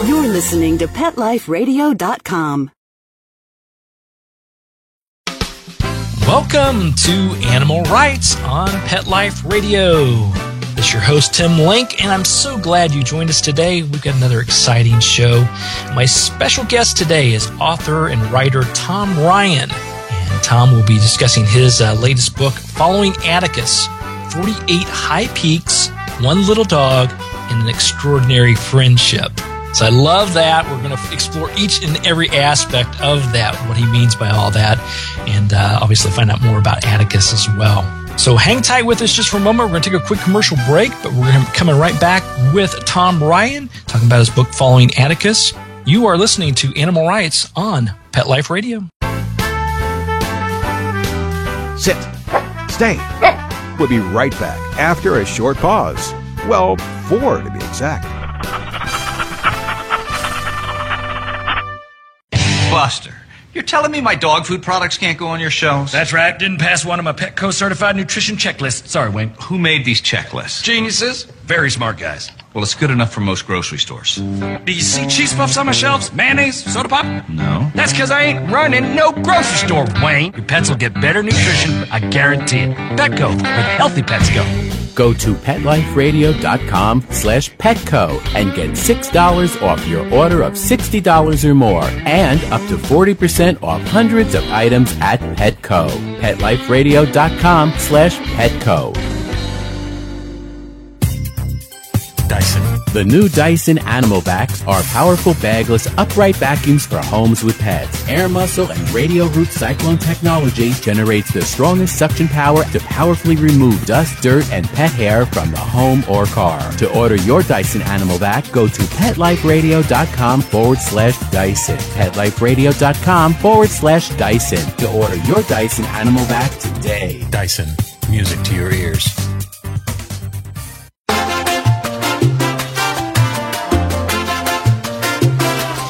You're listening to PetLifeRadio.com. Welcome to Animal Rights on Pet Life Radio. This is your host, Tim Link, and I'm so glad you joined us today. We've got another exciting show. My special guest today is author and writer Tom Ryan. And Tom will be discussing his latest book, Following Atticus, 48 High Peaks, One Little Dog, and an Extraordinary Friendship. So I love that. We're going to explore each and every aspect of that, what he means by all that, and obviously find out more about Atticus as well. So hang tight with us just for a moment. We're going to take a quick commercial break, but we're going to be coming right back with Tom Ryan, talking about his book, Following Atticus. You are listening to Animal Rights on Pet Life Radio. Sit. Stay. We'll be right back after a short pause. Well, 4 to be exact. Buster, you're telling me my dog food products can't go on your shelves? That's right. Didn't pass one of my Petco certified nutrition checklists. Sorry, Wayne. Who made these checklists? Geniuses. Very smart guys. Well, it's good enough for most grocery stores. Do you see cheese puffs on my shelves? Mayonnaise? Soda pop? No. That's because I ain't running no grocery store, Wayne. Your pets will get better nutrition, I guarantee it. Petco, where the healthy pets go. Go to PetLifeRadio.com/Petco and get $6 off your order of $60 or more and up to 40% off hundreds of items at Petco. PetLifeRadio.com/Petco. Dyson. The new Dyson Animal Vacs are powerful bagless upright vacuums for homes with pets. Air muscle and radio root cyclone technology generates the strongest suction power to powerfully remove dust, dirt, and pet hair from the home or car. To order your Dyson Animal Vac, go to PetLifeRadio.com/Dyson. PetLifeRadio.com/Dyson to order your Dyson Animal Vac today. Dyson. Music to your ears.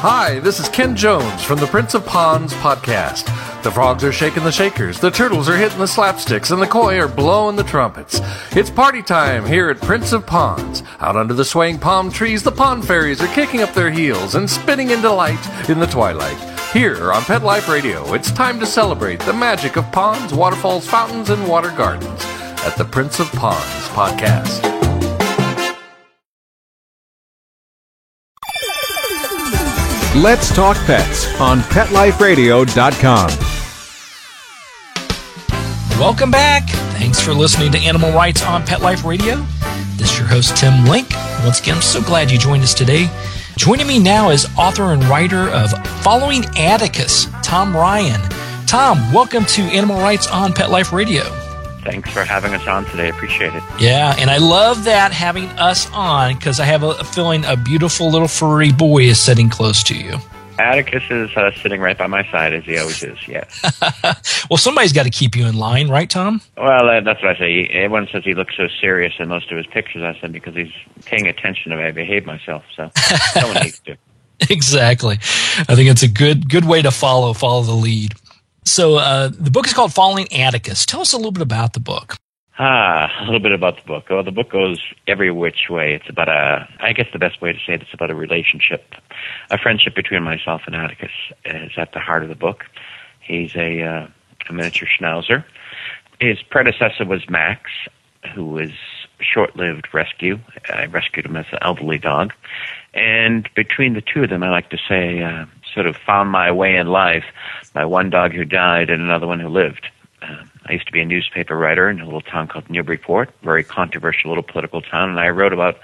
Hi, this is Ken Jones from the Prince of Ponds podcast. The frogs are shaking the shakers, the turtles are hitting the slapsticks, and the koi are blowing the trumpets. It's party time here at Prince of Ponds. Out under the swaying palm trees, the pond fairies are kicking up their heels and spinning in delight in the twilight. Here on Pet Life Radio, it's time to celebrate the magic of ponds, waterfalls, fountains, and water gardens at the Prince of Ponds podcast. Let's talk pets on PetLifeRadio.com. Welcome back. Thanks for listening to Animal Rights on Pet Life Radio. This is your host, Tim Link. Once again, I'm so glad you joined us today. Joining me now is author and writer of Following Atticus, Tom Ryan. Tom, welcome to Animal Rights on Pet Life Radio. Thanks for having us on today. Appreciate it. Yeah, and I love that having us on because I have a feeling a beautiful little furry boy is sitting close to you. Atticus is sitting right by my side, as he always is, yes. Well, somebody's got to keep you in line, right, Tom? Well, that's what I say. Everyone says he looks so serious in most of his pictures. I said because he's paying attention to the way I behave myself, so someone needs to. Exactly. I think it's a good way to follow the lead. So the book is called Following Atticus. Tell us a little bit about the book. A little bit about the book. Well, the book goes every which way. It's about I guess the best way to say it is about a relationship, a friendship between myself and Atticus is at the heart of the book. He's a miniature schnauzer. His predecessor was Max, who was a short-lived rescue. I rescued him as an elderly dog. And between the two of them, I like to say, sort of found my way in life by one dog who died and another one who lived. I used to be a newspaper writer in a little town called Newburyport, very controversial little political town, and I wrote about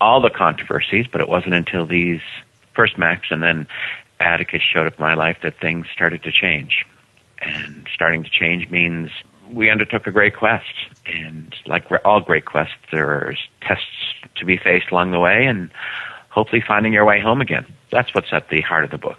all the controversies, but it wasn't until these first Max and then Atticus showed up in my life that things started to change. And starting to change means we undertook a great quest. And like all great quests, there are tests to be faced along the way and hopefully finding your way home again. That's what's at the heart of the book.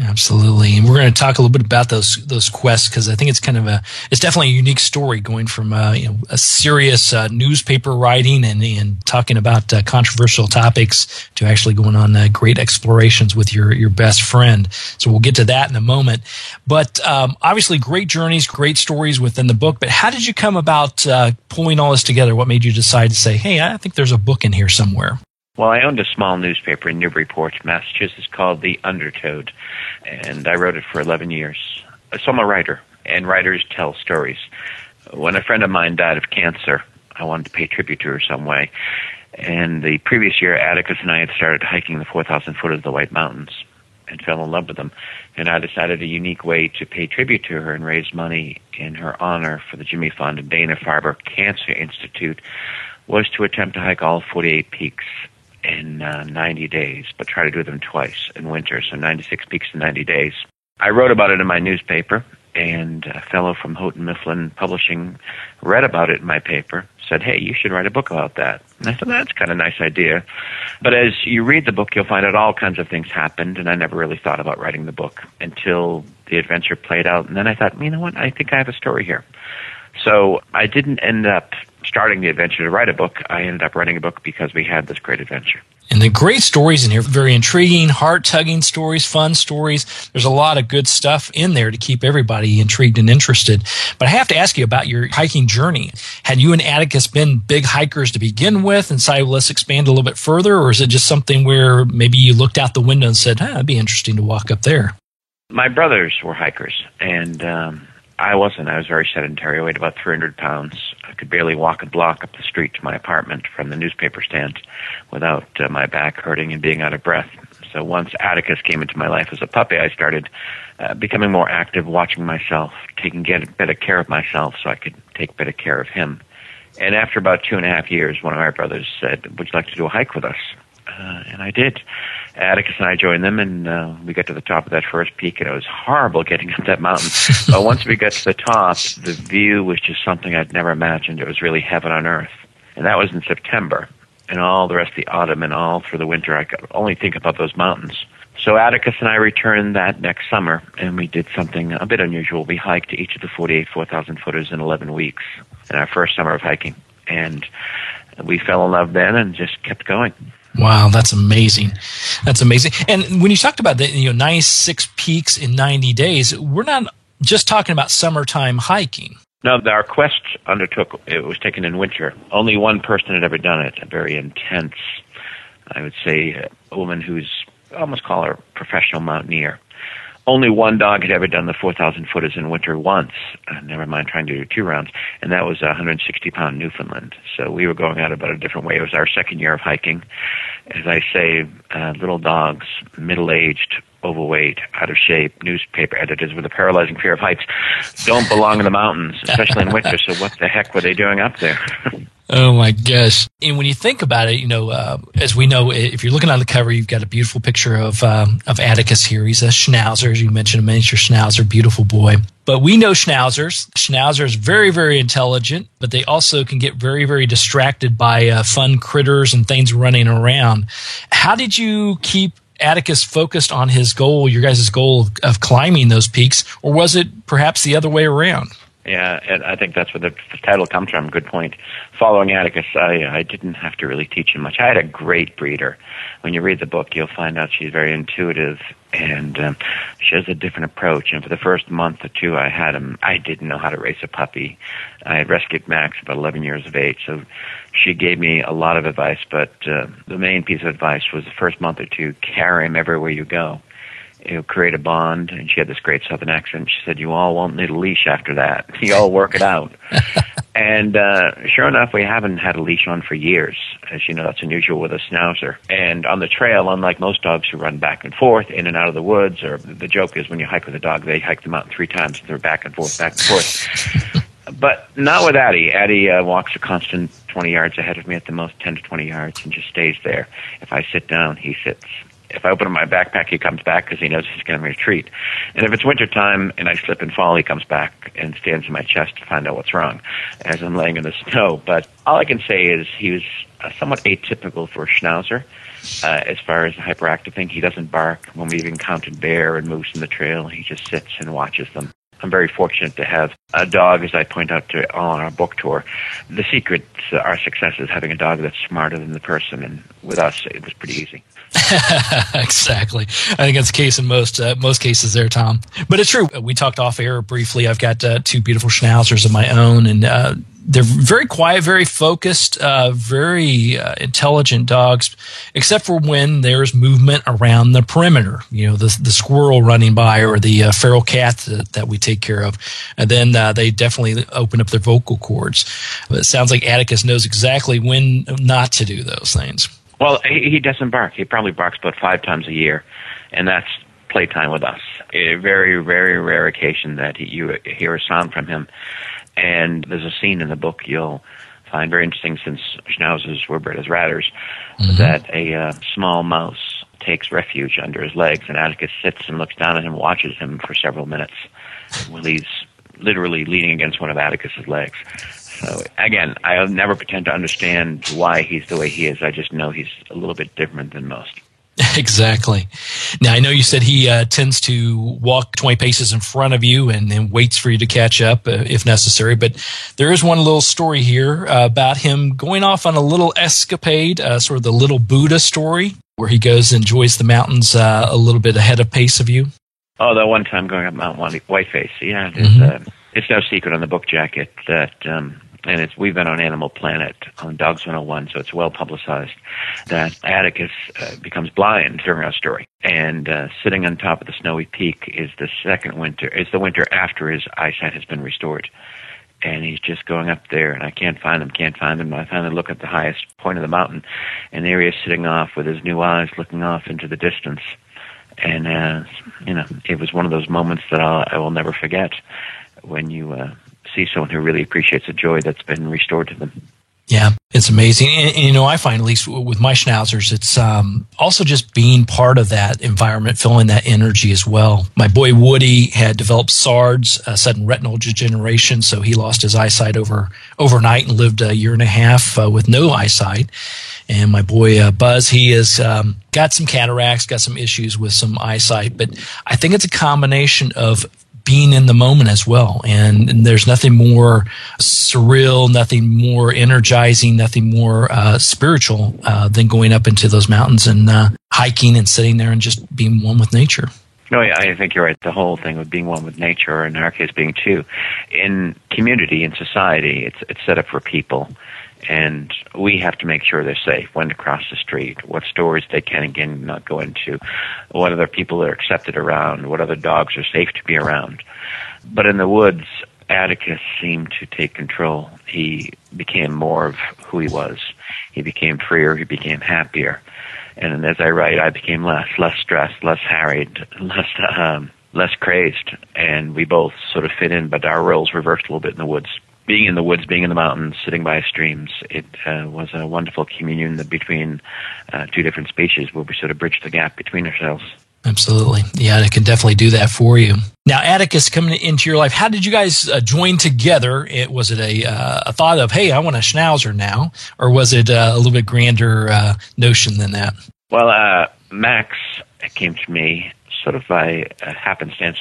Absolutely. And we're going to talk a little bit about those quests because I think it's it's definitely a unique story going from a serious newspaper writing and talking about controversial topics to actually going on great explorations with your best friend. So we'll get to that in a moment. But obviously great journeys, great stories within the book. But how did you come about pulling all this together? What made you decide to say, hey, I think there's a book in here somewhere? Well, I owned a small newspaper in Newburyport, Massachusetts called The Undertoad, and I wrote it for 11 years. So I'm a writer, and writers tell stories. When a friend of mine died of cancer, I wanted to pay tribute to her some way. And the previous year, Atticus and I had started hiking the 4,000 foot of the White Mountains and fell in love with them. And I decided a unique way to pay tribute to her and raise money in her honor for the Jimmy Fund and Dana-Farber Cancer Institute was to attempt to hike all 48 peaks in 90 days, but try to do them twice in winter, so 96 peaks in 90 days. I wrote about it in my newspaper, and a fellow from Houghton Mifflin Publishing read about it in my paper, said, hey, you should write a book about that. And I thought, that's kind of a nice idea. But as you read the book, you'll find out all kinds of things happened, and I never really thought about writing the book until the adventure played out. And then I thought, you know what, I think I have a story here. So I didn't end up starting the adventure to write a book. I ended up writing a book because we had this great adventure. And the great stories in here, very intriguing, heart-tugging stories, fun stories. There's a lot of good stuff in there to keep everybody intrigued and interested. But I have to ask you about your hiking journey. Had you and Atticus been big hikers to begin with and decided, let's expand a little bit further, or is it just something where maybe you looked out the window and said, it'd be interesting to walk up there? My brothers were hikers, and I wasn't. I was very sedentary. I weighed about 300 pounds. I could barely walk a block up the street to my apartment from the newspaper stand without my back hurting and being out of breath. So once Atticus came into my life as a puppy, I started becoming more active, watching myself, taking better care of myself so I could take better care of him. And after about 2.5 years, one of my brothers said, would you like to do a hike with us? And I did. Atticus and I joined them, and we got to the top of that first peak, and it was horrible getting up that mountain. But once we got to the top, the view was just something I'd never imagined. It was really heaven on earth. And that was in September. And all the rest of the autumn and all through the winter, I could only think about those mountains. So Atticus and I returned that next summer, and we did something a bit unusual. We hiked each of the 48 4,000 footers in 11 weeks in our first summer of hiking. And we fell in love then and just kept going. Wow, that's amazing. That's amazing. And when you talked about the 96 peaks in 90 days, we're not just talking about summertime hiking. No, our quest it was taken in winter. Only one person had ever done it, a very intense, I would say, a woman who's almost call her a professional mountaineer. Only one dog had ever done the 4,000 footers in winter once, never mind trying to do 2 rounds, and that was a 160-pound Newfoundland. So we were going out about a different way. It was our second year of hiking. As I say, little dogs, middle-aged, overweight, out of shape, newspaper editors with a paralyzing fear of heights don't belong in the mountains, especially in winter, so what the heck were they doing up there? Oh, my gosh. And when you think about it, as we know, if you're looking on the cover, you've got a beautiful picture of Atticus here. He's a Schnauzer, as you mentioned, a miniature Schnauzer, beautiful boy. But we know Schnauzers. Schnauzers very, very intelligent, but they also can get very, very distracted by fun critters and things running around. How did you keep Atticus focused on his goal, your guys' goal of climbing those peaks, or was it perhaps the other way around? Yeah, and I think that's where the title comes from. Good point. Following Atticus, I didn't have to really teach him much. I had a great breeder. When you read the book, you'll find out she's very intuitive, and she has a different approach. And for the first month or 2 I had him, I didn't know how to raise a puppy. I had rescued Max about 11 years of age, so she gave me a lot of advice, but the main piece of advice was the first month or 2, carry him everywhere you go. Create a bond, and she had this great southern accent. She said, you all won't need a leash after that. You all work it out. And sure enough, we haven't had a leash on for years. As you know, that's unusual with a Schnauzer. And on the trail, unlike most dogs who run back and forth, in and out of the woods, or the joke is when you hike with a dog, they hike the mountain 3 times, and they're back and forth, back and forth. But not with Addie. Addie walks a constant 20 yards ahead of me at the most, 10 to 20 yards, and just stays there. If I sit down, he sits. If I open up my backpack, he comes back because he knows he's going to retreat. And if it's wintertime and I slip and fall, he comes back and stands in my chest to find out what's wrong as I'm laying in the snow. But all I can say is he was somewhat atypical for a Schnauzer as far as the hyperactive thing. He doesn't bark when we've encountered bear and moose in the trail. He just sits and watches them. I'm very fortunate to have a dog, as I point out to all on our book tour. The secret to our success is having a dog that's smarter than the person, and with us, it was pretty easy. Exactly. I think that's the case in most cases there, Tom. But it's true. We talked off air briefly. I've got two beautiful schnauzers of my own, and they're very quiet, very focused, very intelligent dogs, except for when there's movement around the perimeter. You know, the squirrel running by or the feral cat that we take care of. And then they definitely open up their vocal cords. But it sounds like Atticus knows exactly when not to do those things. Well, he doesn't bark. He probably barks about 5 times a year, and that's playtime with us. A very, very rare occasion that you hear a sound from him. And there's a scene in the book you'll find very interesting, since schnauzers were bred as ratters, that a small mouse takes refuge under his legs, and Atticus sits and looks down at him, watches him for several minutes while he's literally leaning against one of Atticus's legs. So, again, I'll never pretend to understand why he's the way he is. I just know he's a little bit different than most. Exactly. Now, I know you said he tends to walk 20 paces in front of you and then waits for you to catch up if necessary. But there is one little story here about him going off on a little escapade, sort of the little Buddha story, where he goes and enjoys the mountains a little bit ahead of pace of you. Oh, that one time going up Mount Whiteface. Yeah, it's no secret on the book jacket that... and we've been on Animal Planet on Dogs 101, so it's well publicized, that Atticus becomes blind during our story. And sitting on top of the snowy peak is the winter after his eyesight has been restored. And he's just going up there, and I can't find him. I finally look at the highest point of the mountain, and there he is sitting off with his new eyes looking off into the distance. And, it was one of those moments that I will never forget, when you see someone who really appreciates the joy that's been restored to them. Yeah, it's amazing. And I find, at least with my schnauzers, it's also just being part of that environment, feeling that energy as well. My boy Woody had developed SARDS, sudden retinal degeneration, so he lost his eyesight overnight and lived a year and a half with no eyesight. And my boy Buzz, he has got some cataracts, got some issues with some eyesight. But I think it's a combination of being in the moment as well. And there's nothing more surreal, nothing more energizing, nothing more spiritual than going up into those mountains and hiking and sitting there and just being one with nature. No, I think you're right. The whole thing of being one with nature, or in our case being two, in community, in society, it's set up for people. And we have to make sure they're safe, when to cross the street, what stores they can and cannot go into, what other people are accepted around, what other dogs are safe to be around. But in the woods, Atticus seemed to take control. He became more of who he was. He became freer. He became happier. And as I write, I became less stressed, less harried, less crazed. And we both sort of fit in, but our roles reversed a little bit in the woods. Being in the woods, being in the mountains, sitting by streams, it was a wonderful communion between two different species, where we sort of bridged the gap between ourselves. Absolutely. Yeah, it can definitely do that for you. Now, Atticus, coming into your life, how did you guys join together? Was it a thought of, hey, I want a schnauzer now? Or was it a little bit grander notion than that? Well, Max came to me sort of by happenstance.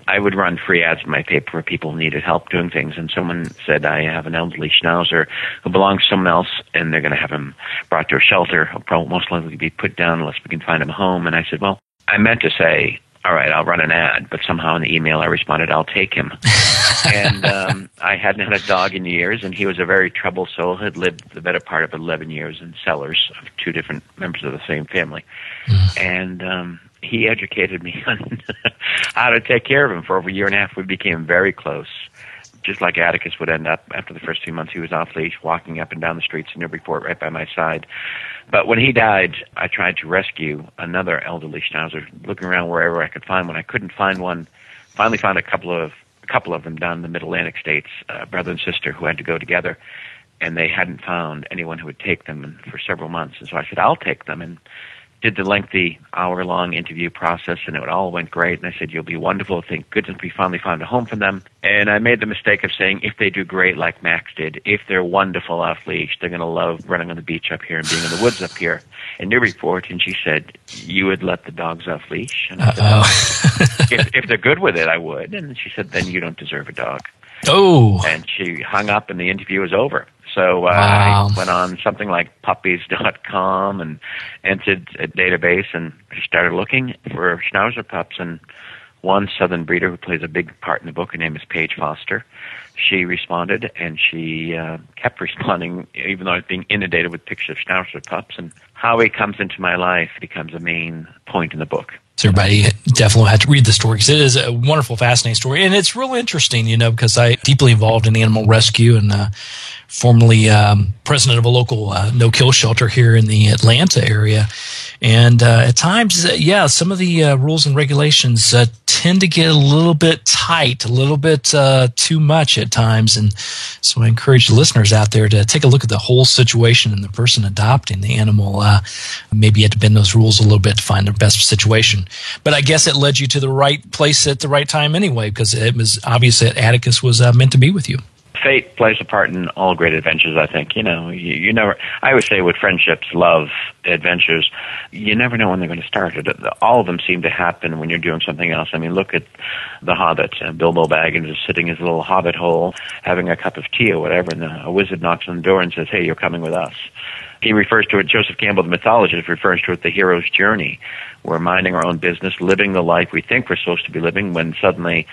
I would run free ads in my paper where people needed help doing things, and someone said, I have an elderly schnauzer who belongs to someone else, and they're going to have him brought to a shelter. He'll probably most likely be put down unless we can find him a home. And I said, well, I meant to say, all right, I'll run an ad, but somehow in the email I responded, I'll take him. And I hadn't had a dog in years, and he was a very troubled soul, had lived the better part of 11 years in cellars of two different members of the same family. And he educated me on how to take care of him. For over a year and a half, we became very close. Just like Atticus would end up after the first 2 months, he was off leash, walking up and down the streets in Newburyport right by my side. But when he died, I tried to rescue another elderly schnauzer, looking around wherever I could find one. I couldn't find one. Finally found a couple of them down in the Mid-Atlantic states, brother and sister who had to go together, and they hadn't found anyone who would take them for several months. And so I said, I'll take them, and did the lengthy hour-long interview process, and it all went great. And I said, you'll be wonderful. Thank goodness we finally found a home for them. And I made the mistake of saying, if they do great like Max did, if they're wonderful off-leash, they're going to love running on the beach up here and being in the woods up here in Newburyport. And she said, you would let the dogs off-leash? And I said, if they're good with it, I would. And she said, then you don't deserve a dog. Oh. And she hung up, and the interview was over. So Wow. I went on something like puppies.com and entered a database and started looking for Schnauzer pups. And one Southern breeder who plays a big part in the book, her name is Paige Foster. She responded, and she kept responding, even though I was being inundated with pictures of Schnauzer pups. And how he comes into my life becomes a main point in the book. So everybody definitely had to read the story because it is a wonderful, fascinating story. And it's real interesting, because I deeply involved in animal rescue and formerly president of a local no-kill shelter here in the Atlanta area. And at times, some of the rules and regulations tend to get a little bit tight, a little bit too much at times. And so I encourage the listeners out there to take a look at the whole situation and the person adopting the animal. Maybe you have to bend those rules a little bit to find the best situation. But I guess it led you to the right place at the right time anyway, because it was obvious that Atticus was meant to be with you. Fate plays a part in all great adventures, I think. You never, I always say with friendships, love, adventures, you never know when they're going to start. All of them seem to happen when you're doing something else. I mean, look at The Hobbit. Bilbo Baggins is sitting in his little hobbit hole, having a cup of tea or whatever, and a wizard knocks on the door and says, "Hey, you're coming with us." He refers to it, Joseph Campbell, the mythologist, refers to it, the hero's journey. We're minding our own business, living the life we think we're supposed to be living, when suddenly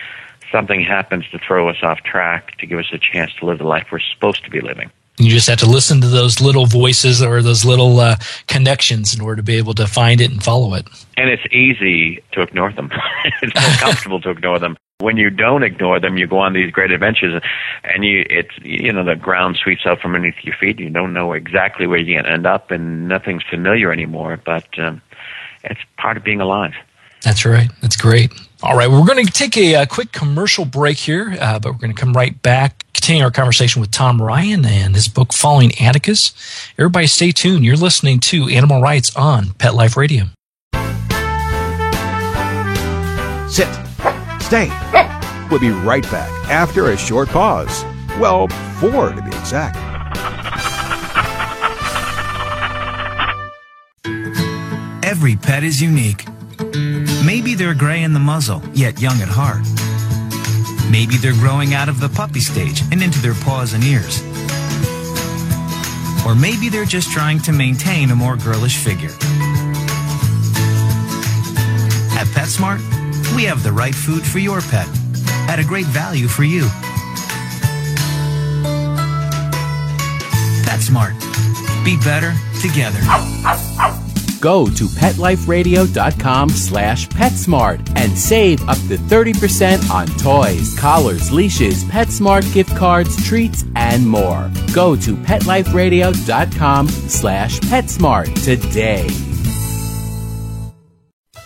something happens to throw us off track, to give us a chance to live the life we're supposed to be living. You just have to listen to those little voices or those little connections in order to be able to find it and follow it. And it's easy to ignore them. It's more comfortable to ignore them. When you don't ignore them, you go on these great adventures, and the ground sweeps out from underneath your feet. You don't know exactly where you're going to end up, and nothing's familiar anymore. But it's part of being alive. That's right. That's great. All right, we're going to take a quick commercial break here, but we're going to come right back, continue our conversation with Tom Ryan and his book, Following Atticus. Everybody stay tuned. You're listening to Animal Rights on Pet Life Radio. Sit. Stay. We'll be right back after a short pause. Well, 4 to be exact. Every pet is unique. Maybe they're gray in the muzzle, yet young at heart. Maybe they're growing out of the puppy stage and into their paws and ears. Or maybe they're just trying to maintain a more girlish figure. At PetSmart, we have the right food for your pet at a great value for you. PetSmart. Be better together. Go to PetLifeRadio.com/PetSmart and save up to 30% on toys, collars, leashes, PetSmart gift cards, treats, and more. Go to PetLifeRadio.com/PetSmart today.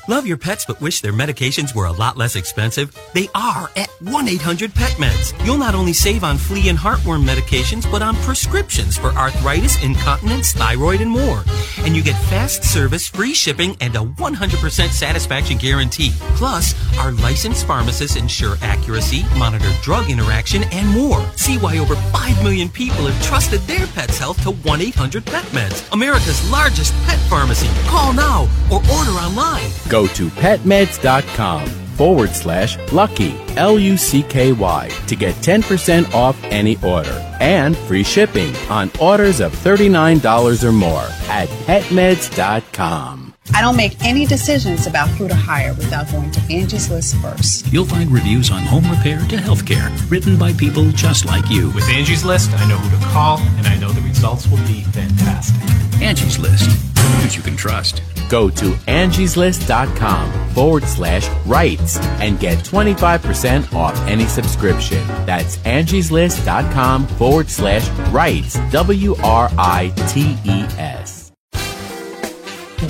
Love your pets but wish their medications were a lot less expensive? They are at 1-800-PET-MEDS. You'll not only save on flea and heartworm medications, but on prescriptions for arthritis, incontinence, thyroid, and more. And you get fast service, free shipping, and a 100% satisfaction guarantee. Plus, our licensed pharmacists ensure accuracy, monitor drug interaction, and more. See why over 5 million people have trusted their pet's health to 1-800-PET-MEDS, America's largest pet pharmacy. Call now or order online. Go to PetMeds.com/Lucky, LUCKY, to get 10% off any order and free shipping on orders of $39 or more at PetMeds.com. I don't make any decisions about who to hire without going to Angie's List first. You'll find reviews on home repair to healthcare, written by people just like you. With Angie's List, I know who to call, and I know the results will be fantastic. Angie's List, who you can trust. Go to Angie'sList.com/rights and get 25% off any subscription. That's Angie'sList.com/rights, WRITES.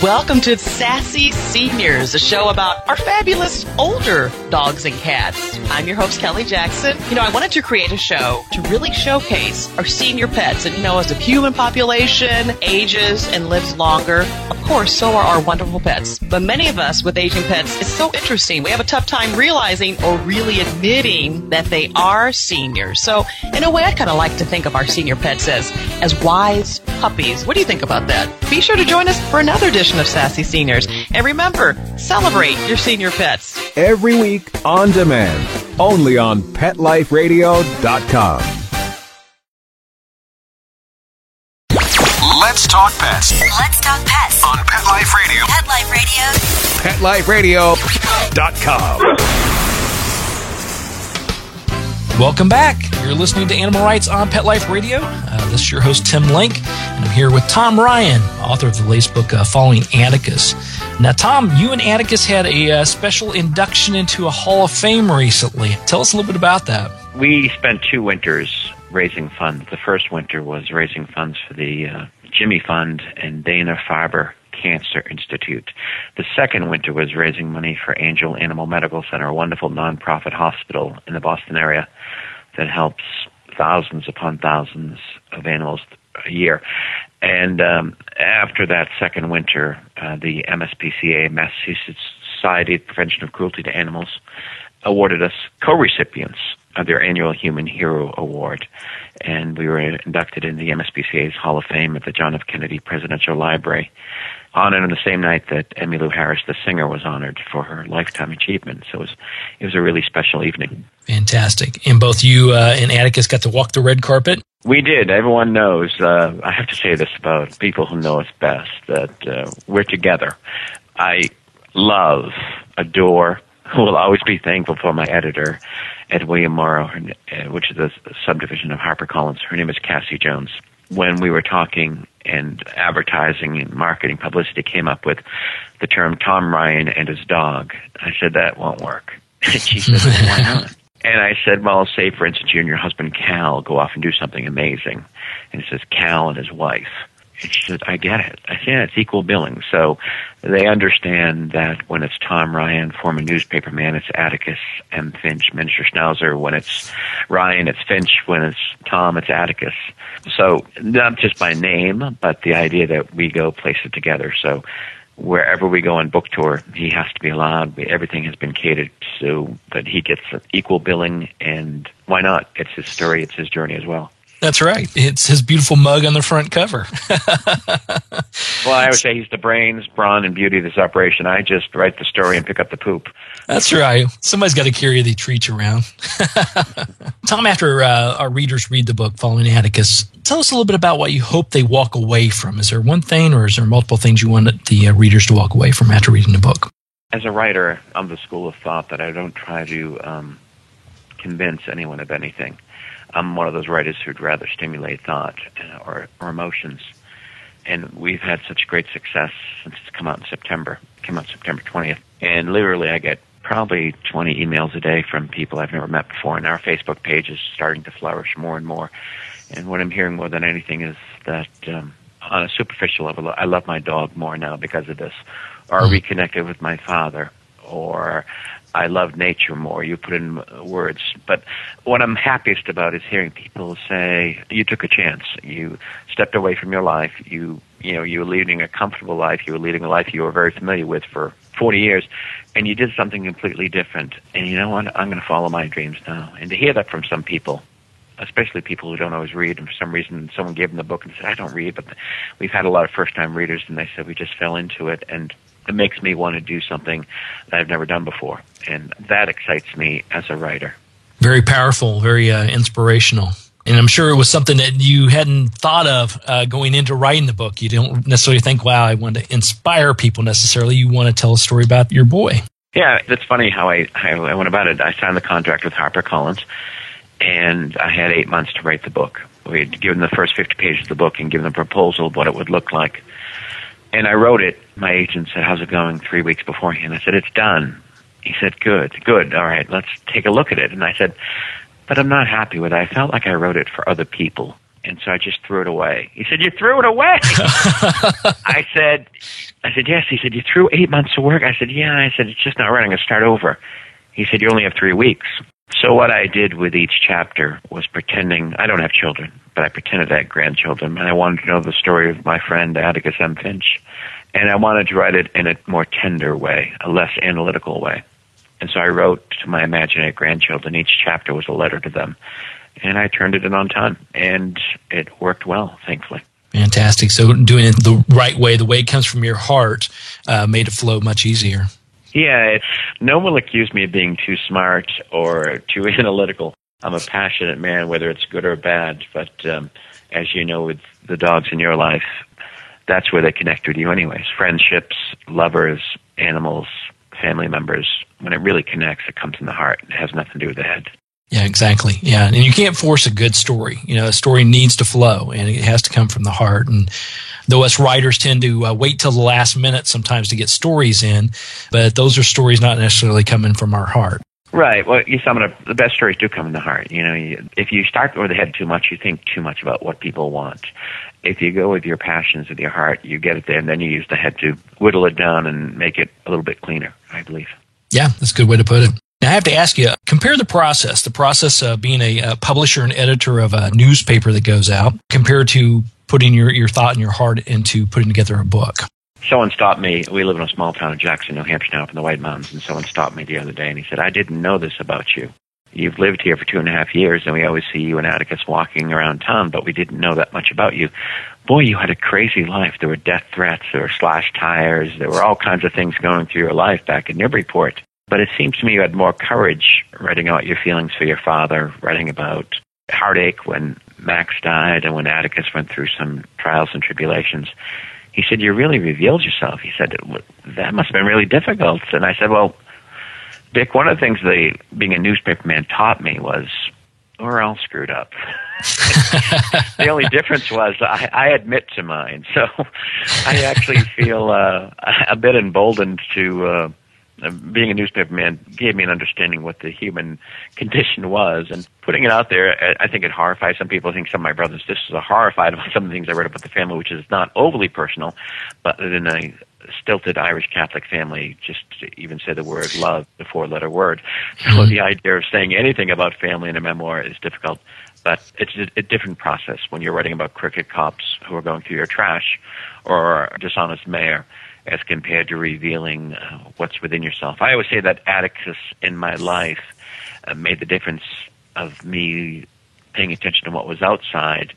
Welcome to Sassy Seniors, a show about our fabulous older dogs and cats. I'm your host, Kelly Jackson. I wanted to create a show to really showcase our senior pets. And, as the human population ages and lives longer, of course, so are our wonderful pets. But many of us with aging pets, it's so interesting. We have a tough time realizing or really admitting that they are seniors. So, in a way, I kind of like to think of our senior pets as wise puppies. What do you think about that? Be sure to join us for another edition of Sassy Seniors. And remember, celebrate your senior pets. Every week on demand, only on PetLifeRadio.com. Let's talk pets. Let's talk pets On Pet Life Radio. Pet Life PetLifeRadio.com. Radio. Welcome back. You're listening to Animal Rights on Pet Life Radio. This is your host, Tim Link, and I'm here with Tom Ryan, author of the latest book, Following Atticus. Now, Tom, you and Atticus had a special induction into a Hall of Fame recently. Tell us a little bit about that. We spent 2 winters raising funds. The first winter was raising funds for the Jimmy Fund and Dana-Farber Cancer Institute. The second winter was raising money for Angel Animal Medical Center, a wonderful nonprofit hospital in the Boston area that helps thousands upon thousands of animals a year. And after that second winter, the MSPCA, Massachusetts Society of Prevention of Cruelty to Animals, awarded us co-recipients of their annual Human Hero Award. And we were inducted in the MSPCA's Hall of Fame at the John F. Kennedy Presidential Library, honored on the same night that Emmylou Harris, the singer, was honored for her lifetime achievement. So it was a really special evening. Fantastic. And both you and Atticus got to walk the red carpet? We did. Everyone knows. I have to say this about people who know us best, that we're together. I love, adore, will always be thankful for my editor at William Morrow, which is a subdivision of HarperCollins. Her name is Cassie Jones. When we were talking and advertising and marketing publicity came up with the term Tom Ryan and his dog, I said, that won't work. And she said, well, why not? And I said, well, say, for instance, you and your husband Cal go off and do something amazing. And it says Cal and his wife. And she said, I get it. I said, yeah, it's equal billing. So they understand that when it's Tom Ryan, former newspaper man, it's Atticus M. Finch, miniature schnauzer. When it's Ryan, it's Finch. When it's Tom, it's Atticus. So not just by name, but the idea that we go place it together. So wherever we go on book tour, he has to be allowed. Everything has been catered so that he gets equal billing. And why not? It's his story. It's his journey as well. That's right. It's his beautiful mug on the front cover. Well, I would say he's the brains, brawn, and beauty of this operation. I just write the story and pick up the poop. That's right. Somebody's got to carry the treats around. Tom, after our readers read the book, Following Atticus, tell us a little bit about what you hope they walk away from. Is there one thing or is there multiple things you want the readers to walk away from after reading the book? As a writer, I'm the school of thought that I don't try to convince anyone of anything. I'm one of those writers who'd rather stimulate thought or emotions. And we've had such great success since it's come out in September. It came out September 20th. And literally I get probably 20 emails a day from people I've never met before. And our Facebook page is starting to flourish more and more. And what I'm hearing more than anything is that on a superficial level, I love my dog more now because of this. Or reconnected with my father. Or I love nature more. You put in words. But what I'm happiest about is hearing people say, you took a chance. You stepped away from your life. You were leading a comfortable life. You were leading a life you were very familiar with for 40 years. And you did something completely different. And you know what? I'm going to follow my dreams now. And to hear that from some people, especially people who don't always read, and for some reason someone gave them the book and said, I don't read. But we've had a lot of first-time readers, and they said, we just fell into it. And it makes me want to do something that I've never done before. And that excites me as a writer. Very powerful, very inspirational. And I'm sure it was something that you hadn't thought of going into writing the book. You don't necessarily think, wow, I want to inspire people necessarily. You want to tell a story about your boy. Yeah, it's funny how I went about it. I signed the contract with HarperCollins, and I had 8 months to write the book. We had given the first 50 pages of the book and given a proposal of what it would look like. And I wrote it. My agent said, how's it going 3 weeks beforehand? I said, it's done. He said, good. All right, let's take a look at it. And I said, but I'm not happy with it. I felt like I wrote it for other people. And so I just threw it away. He said, you threw it away? I said, yes. He said, you threw 8 months of work? I said, yeah. I said, it's just not right. I'm going to start over. He said, you only have 3 weeks. So what I did with each chapter was pretending, I don't have children, but I pretended I had grandchildren, and I wanted to know the story of my friend Atticus M. Finch. And I wanted to write it in a more tender way, a less analytical way. And so I wrote to my imaginary grandchildren. Each chapter was a letter to them. And I turned it in on time, and it worked well, thankfully. Fantastic. So doing it the right way, the way it comes from your heart, made it flow much easier. Yeah, no one will accuse me of being too smart or too analytical. I'm a passionate man, whether it's good or bad. But as you know, with the dogs in your life, that's where they connect with you anyways. Friendships, lovers, animals, family members. When it really connects, it comes from the heart. It has nothing to do with the head. Yeah, exactly. Yeah, and you can't force a good story. A story needs to flow, and it has to come from the heart. And though us writers tend to wait till the last minute sometimes to get stories in, but those are stories not necessarily coming from our heart. Right. Well, some of the best stories do come in the heart. If you start with the head too much, you think too much about what people want. If you go with your passions, with your heart, you get it there, and then you use the head to whittle it down and make it a little bit cleaner, I believe. Yeah, that's a good way to put it. Now, I have to ask you, compare the process of being a publisher and editor of a newspaper that goes out, compared to putting your thought and your heart into putting together a book. Someone stopped me. We live in a small town of Jackson, New Hampshire now, up in the White Mountains, and someone stopped me the other day, and he said, I didn't know this about you. You've lived here for 2.5 years, and we always see you and Atticus walking around town, but we didn't know that much about you. Boy, you had a crazy life. There were death threats, there were slashed tires, there were all kinds of things going through your life back in Newburyport. But it seems to me you had more courage writing about your feelings for your father, writing about heartache when Max died and when Atticus went through some trials and tribulations. He said, you really revealed yourself. He said, that must have been really difficult. And I said, well, Dick, one of the things being a newspaperman taught me was we're all screwed up. The only difference was I admit to mine. So I actually feel a bit emboldened to... being a newspaperman gave me an understanding what the human condition was, and putting it out there, I think it horrifies some people. I think some of my brothers and sisters are horrified about some of the things I read about the family, which is not overly personal, but in a stilted Irish Catholic family, just to even say the word love, the four-letter word. So the idea of saying anything about family in a memoir is difficult, but it's a different process when you're writing about crooked cops who are going through your trash or a dishonest mayor, as compared to revealing what's within yourself. I always say that Atticus in my life made the difference of me paying attention to what was outside,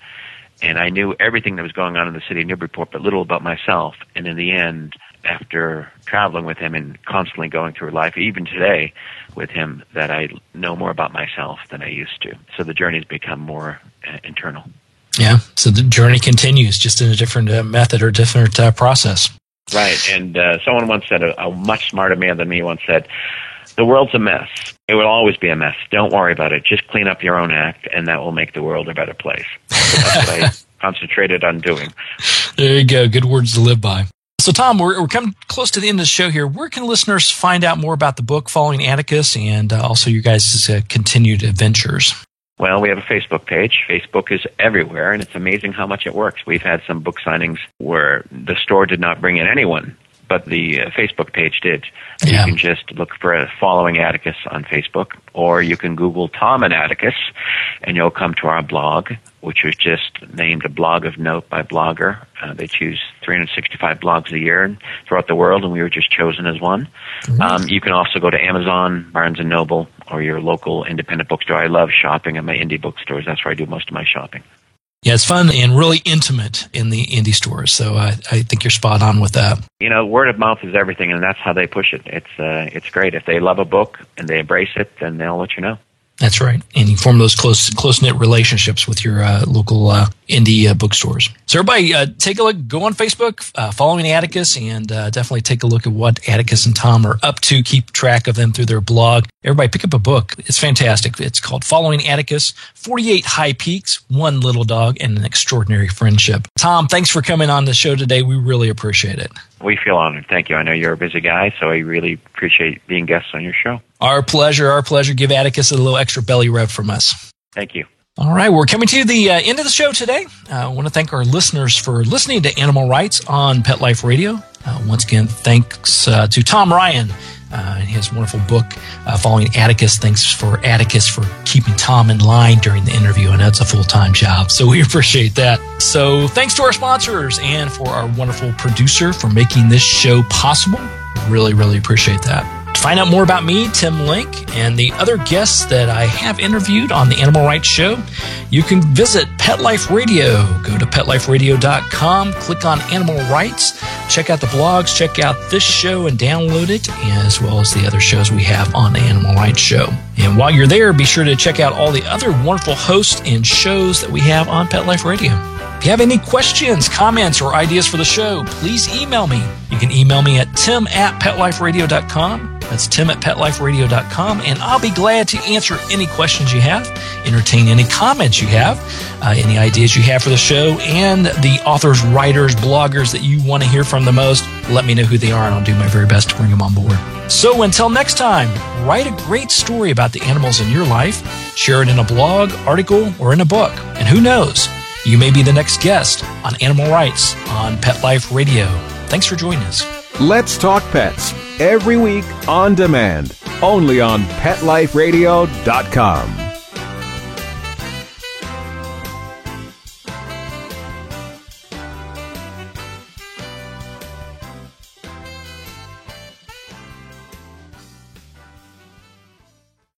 and I knew everything that was going on in the city of Newburyport, but little about myself. And in the end, after traveling with him and constantly going through life, even today with him, that I know more about myself than I used to. So the journey has become more internal. Yeah, so the journey continues, just in a different method or different process. Right, and someone once said, a much smarter man than me once said, the world's a mess. It will always be a mess. Don't worry about it. Just clean up your own act, and that will make the world a better place. So that's what I concentrated on doing. There you go. Good words to live by. So, Tom, we're coming close to the end of the show here. Where can listeners find out more about the book, Following Atticus, and also your guys' continued adventures? Well, we have a Facebook page. Facebook is everywhere, and it's amazing how much it works. We've had some book signings where the store did not bring in anyone, but the Facebook page did. Yeah. You can just look for Following Atticus on Facebook, or you can Google Tom and Atticus, and you'll come to our blog, which was just named a blog of note by Blogger. They choose 365 blogs a year throughout the world, and we were just chosen as one. Mm-hmm. You can also go to Amazon, Barnes & Noble, or your local independent bookstore. I love shopping at my indie bookstores. That's where I do most of my shopping. Yeah, it's fun and really intimate in the indie stores, so I think you're spot on with that. You know, word of mouth is everything, and that's how they push it. It's great. If they love a book and they embrace it, then they'll let you know. That's right. And you form those close-knit relationships with your local indie bookstores. So everybody, take a look. Go on Facebook, Following Atticus, and definitely take a look at what Atticus and Tom are up to. Keep track of them through their blog. Everybody, pick up a book. It's fantastic. It's called Following Atticus, 48 High Peaks, One Little Dog, and an Extraordinary Friendship. Tom, thanks for coming on the show today. We really appreciate it. We feel honored. Thank you. I know you're a busy guy, so I really appreciate being guests on your show. Our pleasure. Our pleasure. Give Atticus a little extra belly rub from us. Thank you. All right. We're coming to the end of the show today. I want to thank our listeners for listening to Animal Rights on Pet Life Radio. Once again, thanks to Tom Ryan and his wonderful book, Following Atticus. Thanks for Atticus for keeping Tom in line during the interview. I know it's a full-time job, so we appreciate that. So thanks to our sponsors and for our wonderful producer for making this show possible. Really, really appreciate that. To find out more about me, Tim Link, and the other guests that I have interviewed on the Animal Rights Show, you can visit Pet Life Radio. Go to PetLifeRadio.com, click on Animal Rights, check out the blogs, check out this show and download it, as well as the other shows we have on the Animal Rights Show. And while you're there, be sure to check out all the other wonderful hosts and shows that we have on Pet Life Radio. If you have any questions, comments, or ideas for the show, please email me. You can email me at tim@petliferadio.com. That's tim@petliferadio.com, and I'll be glad to answer any questions you have, entertain any comments you have, any ideas you have for the show, and the authors, writers, bloggers that you want to hear from the most. Let me know who they are, and I'll do my very best to bring them on board. So until next time, write a great story about the animals in your life, share it in a blog, article, or in a book, and who knows, you may be the next guest on Animal Rights on Pet Life Radio. Thanks for joining us. Let's Talk Pets, every week on demand, only on PetLifeRadio.com.